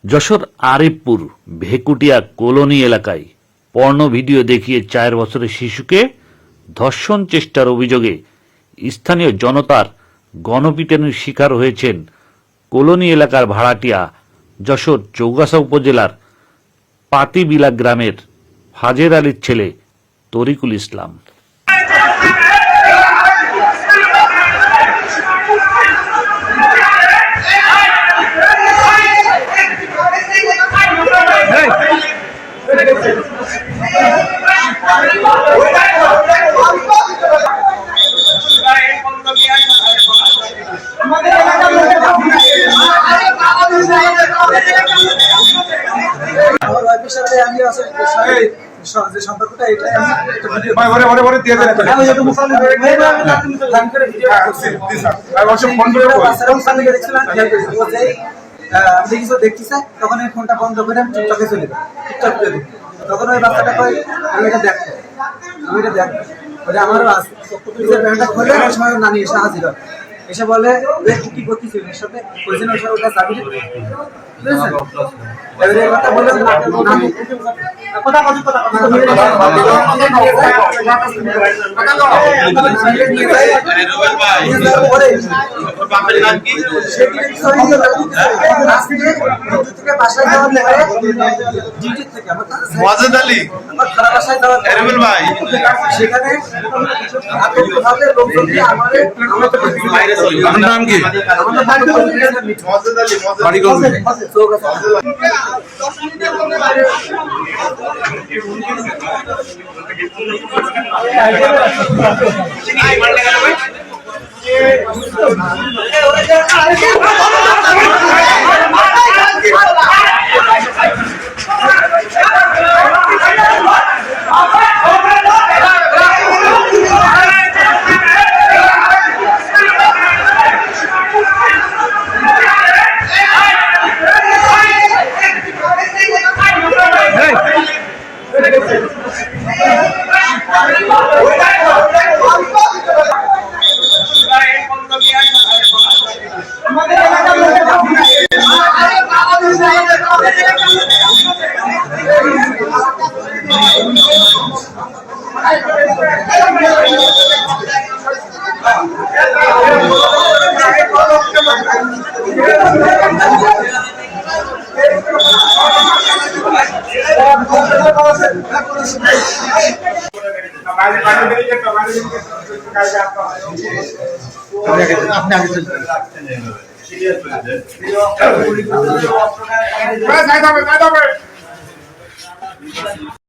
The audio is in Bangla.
যশোর আরিফপুর ভেকুটিয়া কলোনি এলাকায় পর্ন ভিডিও দেখিয়ে 4 বছরের শিশুকে ধর্ষণ চেষ্টার অভিযোগে স্থানীয় জনতার গণপিটুনির শিকার হয়েছেন কলোনি এলাকার ভাড়াটিয়া যশোর চৌগাছা উপজেলার পাতিবিলা গ্রামের ফাজের আলীর ছেলে তরিকুল ইসলাম। সম্পর্কটা দেখতেছে তখন এই ফোনটা বন্ধ করে আমি টিকটকে চলে যাই। টিকটক করে দিই তখন ওই বাচ্চাটা কই আমি এটা দেখবো ওটা আমারও আছে। ব্যাংকটা খোলে ওই সময় নানি এসে হাজির হয়, এসে বলে কি করতেছিল এর সাথে বলছেন ওই সময় ওটা চাবি কথা বলে আপনি